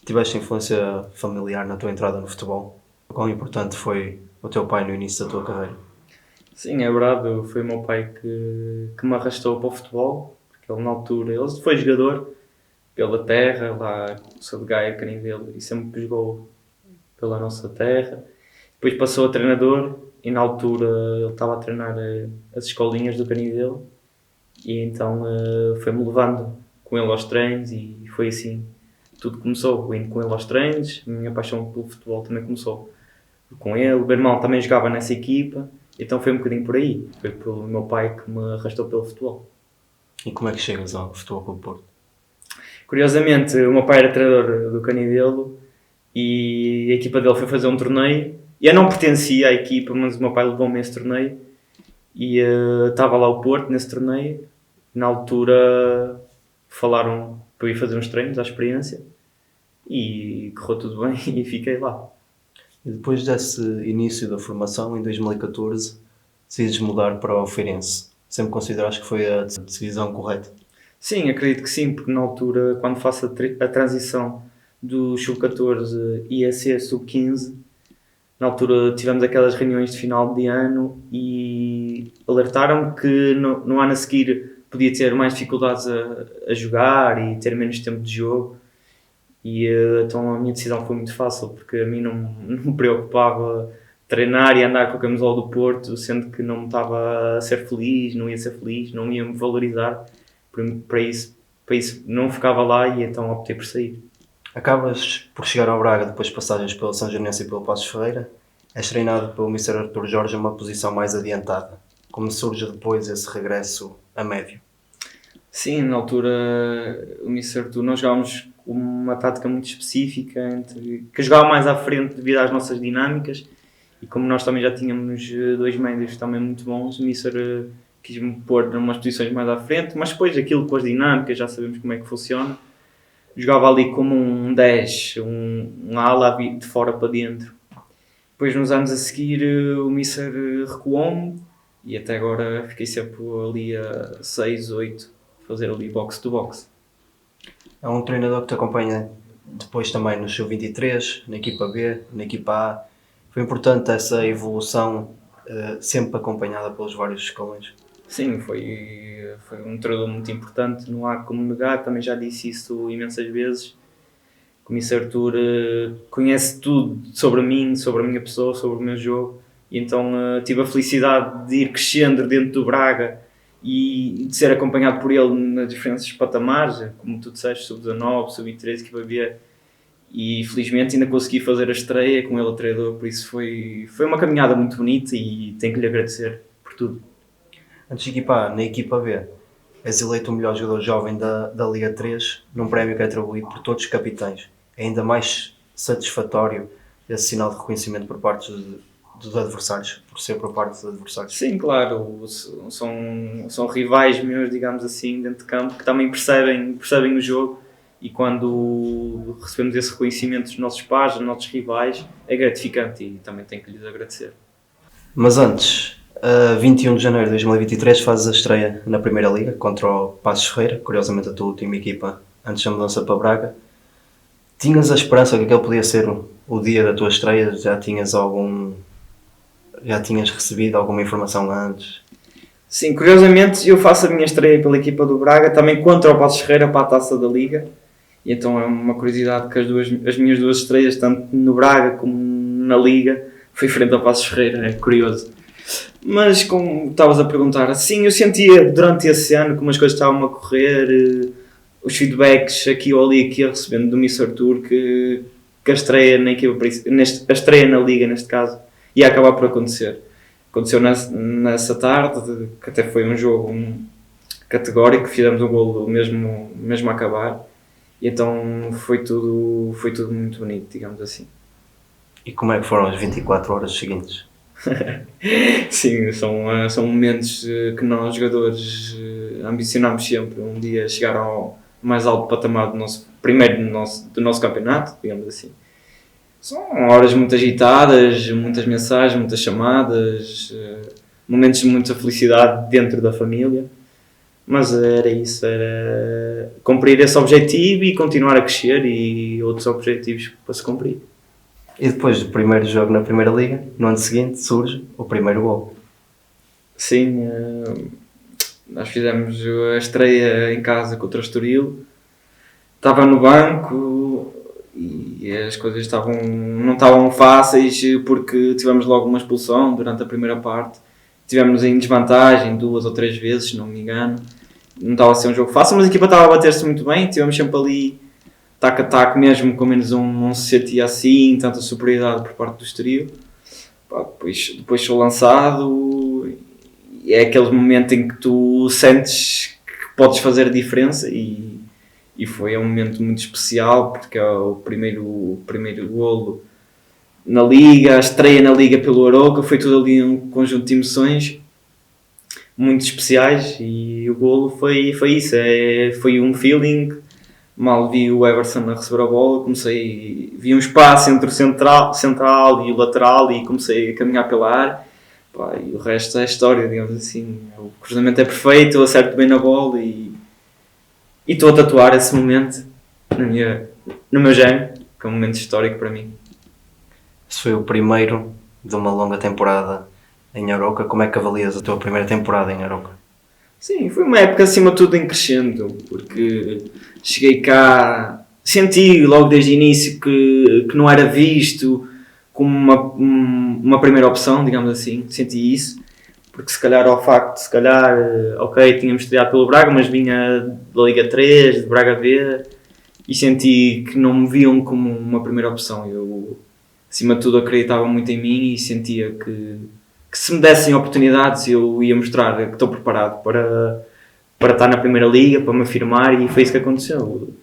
Tiveste influência familiar na tua entrada no futebol? Quão importante foi o teu pai no início da tua carreira? Sim, é verdade, foi o meu pai que me arrastou para o futebol, porque ele na altura, ele foi jogador pela terra, lá sou de Gaia, Canidelo, e sempre jogou pela nossa terra. Depois passou a treinador e na altura ele estava a treinar as escolinhas do Canidelo e então foi-me levando com ele aos treinos e foi assim, tudo começou, indo com ele aos treinos, a minha paixão pelo futebol também começou com ele, o meu irmão também jogava nessa equipa, então foi um bocadinho por aí, foi pelo meu pai que me arrastou pelo futebol. E como é que chegas ao Futebol Clube do Porto? Curiosamente, o meu pai era treinador do Canidelo e a equipa dele foi fazer um torneio e eu não pertencia à equipa, mas o meu pai levou-me a esse torneio e estava lá o Porto nesse torneio. Na altura falaram para eu ir fazer uns treinos à experiência e correu tudo bem e fiquei lá. E depois desse início da formação, em 2014, decides mudar para o Feirense. Sempre consideraste que foi a decisão correta? Sim, acredito que sim, porque na altura, quando faço a transição do sub-14 ia ser sub-15, na altura tivemos aquelas reuniões de final de ano e alertaram-me que no ano a seguir podia ter mais dificuldades a jogar e ter menos tempo de jogo. E então a minha decisão foi muito fácil, porque a mim não me preocupava treinar e andar com a camisola do Porto, sendo que não me estava a ser feliz, não ia ser feliz, não ia me valorizar. Para isso não ficava lá e então optei por sair. Acabas por chegar ao Braga depois de passagens pelo São Joanense e pelo Passos Ferreira. És treinado pelo Mister Artur Jorge a uma posição mais adiantada. Como surge depois esse regresso a médio? Sim, na altura o Mister Tu nós jogávamos uma tática muito específica que jogava mais à frente devido às nossas dinâmicas e como nós também já tínhamos dois médios também muito bons, o Mister quis-me pôr em umas posições mais à frente, mas depois aquilo com as dinâmicas já sabemos como é que funciona. Jogava ali como um 10, um ala de fora para dentro. Depois nos anos a seguir o Mister recuou-me e até agora fiquei sempre ali a 6, 8 fazer ali box to box. É um treinador que te acompanha depois também no seu 23, na equipa B, na equipa A. Foi importante essa evolução, sempre acompanhada pelos vários escalões. Sim, foi um treinador muito importante, não há como negar, também já disse isso imensas vezes. O Mister Artur conhece tudo sobre mim, sobre a minha pessoa, sobre o meu jogo, e então tive a felicidade de ir crescendo dentro do Braga e de ser acompanhado por ele nas diferentes patamares, como tu disseste, sub-19, sub-13 que vai ver, e felizmente ainda consegui fazer a estreia com ele a treinador, por isso foi uma caminhada muito bonita e tenho que lhe agradecer por tudo. Antes de equipa A, na equipa B, és eleito o melhor jogador jovem da Liga 3, num prémio que é atribuído por todos os capitães. É ainda mais satisfatório esse sinal de reconhecimento por parte dos adversários, por ser por parte dos adversários. Sim, claro, são rivais meus, digamos assim, dentro de campo, que também percebem o jogo e quando recebemos esse reconhecimento dos nossos pares, dos nossos rivais, é gratificante e também tenho que lhes agradecer. Mas antes, a 21 de janeiro de 2023 fazes a estreia na Primeira Liga contra o Passos Ferreira, curiosamente a tua última equipa antes da mudança para Braga. Tinhas a esperança que aquele podia ser o dia da tua estreia? Já tinhas recebido alguma informação antes? Sim, curiosamente eu faço a minha estreia pela equipa do Braga, também contra o Passos Ferreira para a Taça da Liga, e então é uma curiosidade que as minhas duas estreias, tanto no Braga como na Liga, foi frente ao Passos Ferreira, é curioso. Mas como estavas a perguntar, sim, eu sentia durante esse ano como as coisas estavam a correr, os feedbacks aqui ou ali que ia recebendo do Mister Artur que a estreia na equipa, a estreia na Liga neste caso, ia acabar por acontecer. Aconteceu nessa tarde, que até foi um jogo categórico, fizemos um golo mesmo a acabar, e então foi tudo muito bonito, digamos assim. E como é que foram as 24 horas seguintes? Sim, são momentos que nós jogadores ambicionamos sempre um dia chegar ao mais alto patamar do nosso campeonato, digamos assim. São horas muito agitadas, muitas mensagens, muitas chamadas, momentos de muita felicidade dentro da família. Mas era isso, era cumprir esse objetivo e continuar a crescer e outros objetivos para se cumprir. E depois do primeiro jogo na Primeira Liga, no ano seguinte surge o primeiro gol. Sim, nós fizemos a estreia em casa contra o Estoril. Estava no banco e as coisas não estavam fáceis porque tivemos logo uma expulsão durante a primeira parte. Tivemos em desvantagem 2 ou 3 vezes, se não me engano. Não estava a ser um jogo fácil, mas a equipa estava a bater-se muito bem. Tivemos sempre ali taco a taco, mesmo com menos não se sentia assim, tanta superioridade por parte do Estoril. Depois sou lançado e é aquele momento em que tu sentes que podes fazer a diferença e foi um momento muito especial porque é o primeiro golo na Liga, a estreia na Liga pelo Arouca, foi tudo ali um conjunto de emoções muito especiais e o golo foi isso, foi um feeling. Mal vi o Everson a receber a bola, vi um espaço entre o central e o lateral e comecei a caminhar pela área. E o resto é história, digamos assim. O cruzamento é perfeito, eu acerto bem na bola e estou a tatuar esse momento no meu gêmeo, que é um momento histórico para mim. Esse foi o primeiro de uma longa temporada em Arouca. Como é que avalias a tua primeira temporada em Arouca? Sim, foi uma época acima de tudo em crescendo, porque cheguei cá, senti logo desde o início que não era visto como uma primeira opção, digamos assim, senti isso, porque se calhar ok, tínhamos estreado pelo Braga, mas vinha da Liga 3, de Braga B, e senti que não me viam como uma primeira opção. Eu, acima de tudo, acreditava muito em mim e sentia que se me dessem oportunidades eu ia mostrar que estou preparado para estar na Primeira Liga, para me afirmar, e foi isso que aconteceu.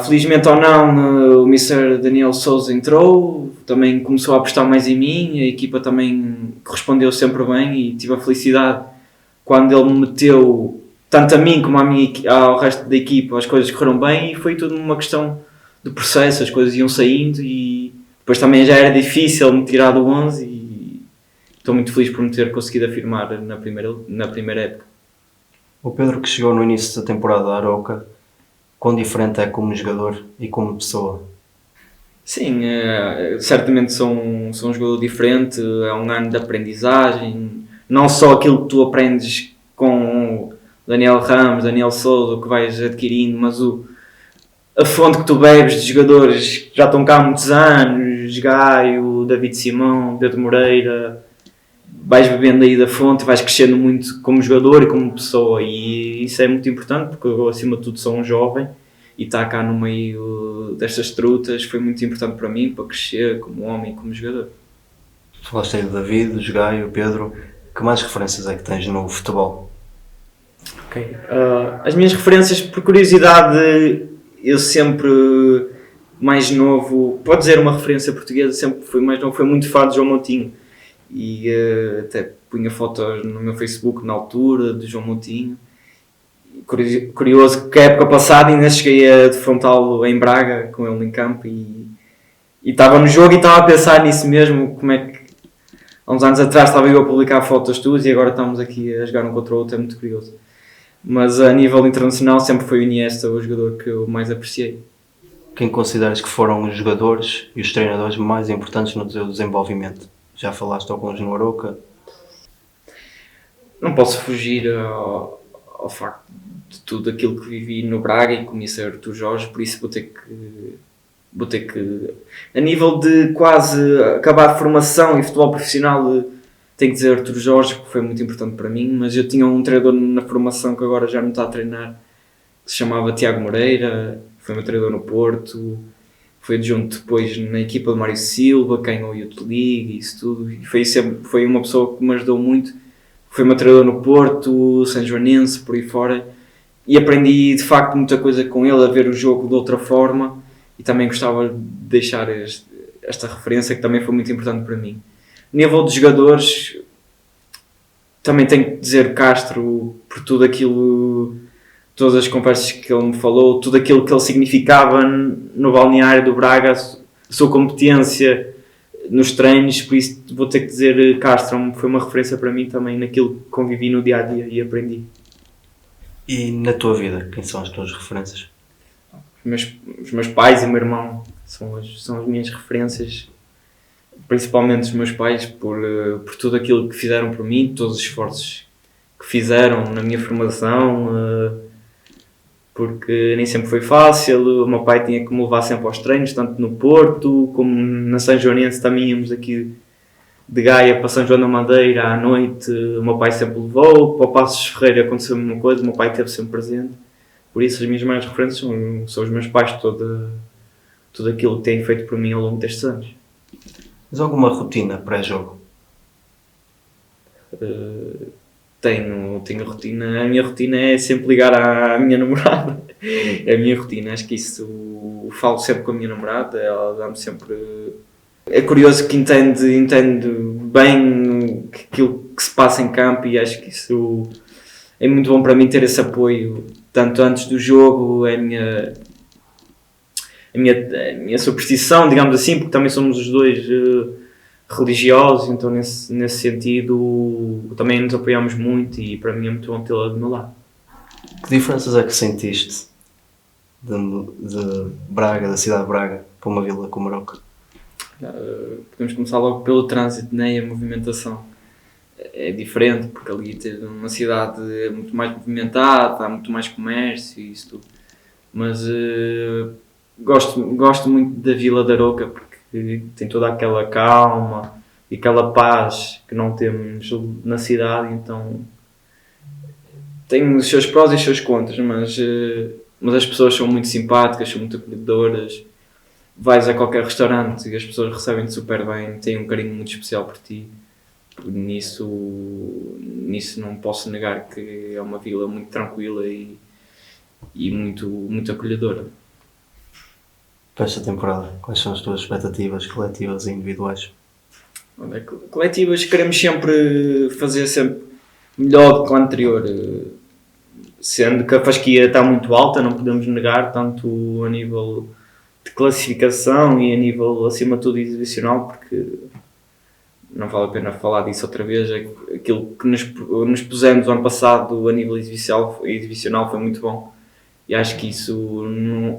Felizmente ou não, o Mr. Daniel Sousa entrou, também começou a apostar mais em mim, a equipa também correspondeu sempre bem e tive a felicidade quando ele me meteu, tanto a mim como ao resto da equipa, as coisas correram bem e foi tudo uma questão de processo, as coisas iam saindo e depois também já era difícil me tirar do 11 e estou muito feliz por me ter conseguido afirmar na primeira época. O Pedro, que chegou no início da temporada à Arouca, quão diferente é como jogador e como pessoa? Sim, certamente sou um jogador diferente, é um ano de aprendizagem, não só aquilo que tu aprendes com Daniel Ramos, Daniel Sousa, que vais adquirindo, mas a fonte que tu bebes de jogadores que já estão cá há muitos anos, Gaio, David Simão, Pedro Moreira, vais bebendo aí da fonte, vais crescendo muito como jogador e como pessoa, e isso é muito importante porque eu acima de tudo sou um jovem e estar cá no meio destas trutas foi muito importante para mim, para crescer como homem e como jogador. Falaste aí do David, do Gaio, o Pedro, que mais referências é que tens no futebol? Ok. As minhas referências, por curiosidade, eu sempre mais novo, pode dizer uma referência portuguesa, sempre fui mais novo, foi muito fã de João Moutinho e até punha fotos no meu Facebook na altura de João Moutinho. Curioso que a época passada ainda cheguei a defrontá-lo em Braga com ele em campo e estava no jogo e estava a pensar nisso mesmo, como é que há uns anos atrás estava eu a publicar fotos tuas e agora estamos aqui a jogar um contra o outro, é muito curioso. Mas a nível internacional sempre foi o Iniesta o jogador que eu mais apreciei. Quem consideras que foram os jogadores e os treinadores mais importantes no teu desenvolvimento? Já falaste alguns no Arouca? Não posso fugir ao facto de tudo aquilo que vivi no Braga e conhecer Artur Jorge, por isso vou ter que a nível de quase acabar a formação e futebol profissional, tenho que dizer Artur Jorge, que foi muito importante para mim, mas eu tinha um treinador na formação que agora já não está a treinar, que se chamava Tiago Moreira, foi meu treinador no Porto, foi adjunto depois na equipa de Mário Silva, que ganhou a Youth League e isso tudo, e foi uma pessoa que me ajudou muito, foi meu treinador no Porto, São Joanense, por aí fora, e aprendi de facto muita coisa com ele, a ver o jogo de outra forma, e também gostava de deixar esta referência que também foi muito importante para mim. Nível de jogadores, também tenho que dizer Castro por tudo aquilo, todas as conversas que ele me falou, tudo aquilo que ele significava no balneário do Braga, a sua competência nos treinos, por isso vou ter que dizer Castro foi uma referência para mim também naquilo que convivi no dia a dia e aprendi. E na tua vida, quem são as tuas referências? Os meus pais e o meu irmão são as minhas referências, principalmente os meus pais, por tudo aquilo que fizeram por mim, todos os esforços que fizeram na minha formação, porque nem sempre foi fácil. O meu pai tinha que me levar sempre aos treinos, tanto no Porto como na São Joanense. Também íamos aqui de Gaia para São João da Madeira à noite, o meu pai sempre levou. Para o Passos Ferreira aconteceu a mesma coisa, o meu pai esteve sempre presente. Por isso as minhas maiores referências são os meus pais, tudo aquilo que têm feito por mim ao longo destes anos. Tens alguma rotina pré-jogo? Tenho rotina. A minha rotina é sempre ligar à minha namorada. É a minha rotina, acho que isso falo sempre com a minha namorada, ela dá-me sempre. É curioso que entende bem aquilo que se passa em campo, e acho que isso é muito bom para mim ter esse apoio, tanto antes do jogo. É a minha superstição, digamos assim, porque também somos os dois religiosos, então nesse sentido também nos apoiamos muito, e para mim é muito bom tê-la do meu lado. Que diferenças é que sentiste de Braga, da cidade de Braga, para uma vila como Aroca? Podemos começar logo pelo trânsito, né? A movimentação é diferente, porque ali ter uma cidade é muito mais movimentada, há muito mais comércio e isso tudo. Mas gosto muito da Vila de Aroca, porque tem toda aquela calma e aquela paz que não temos na cidade. Então tem os seus prós e os seus contras, mas as pessoas são muito simpáticas, são muito acolhedoras. Vais a qualquer restaurante e as pessoas recebem-te super bem, têm um carinho muito especial por ti. Nisso não posso negar que é uma vila muito tranquila e muito acolhedora. Para esta temporada, quais são as tuas expectativas coletivas e individuais? Coletivas, queremos sempre fazer sempre melhor do que o anterior, sendo que a fasquia está muito alta, não podemos negar, tanto a nível de classificação e a nível, acima de tudo, exibicional, porque não vale a pena falar disso outra vez. Aquilo que nos pusemos o ano passado a nível exibicional foi muito bom, e acho que isso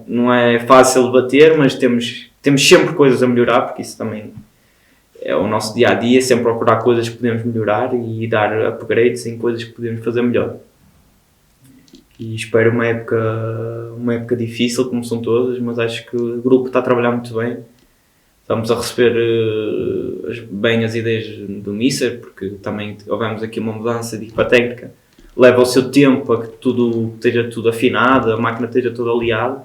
não é fácil de bater, mas temos sempre coisas a melhorar, porque isso também é o nosso dia a dia, sempre procurar coisas que podemos melhorar e dar upgrades em coisas que podemos fazer melhor. E espero uma época difícil, como são todas, mas acho que o grupo está a trabalhar muito bem. Estamos a receber bem as ideias do Mister, porque também houvemos aqui uma mudança de equipa técnica. Leva o seu tempo a que tudo esteja tudo afinado, a máquina esteja toda aliada,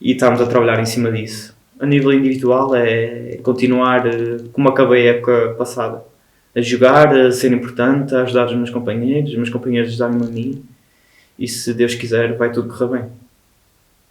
e estamos a trabalhar em cima disso. A nível individual é continuar como acabei a época passada, a jogar, a ser importante, a ajudar os meus companheiros ajudarem-me a mim, e se Deus quiser vai tudo correr bem.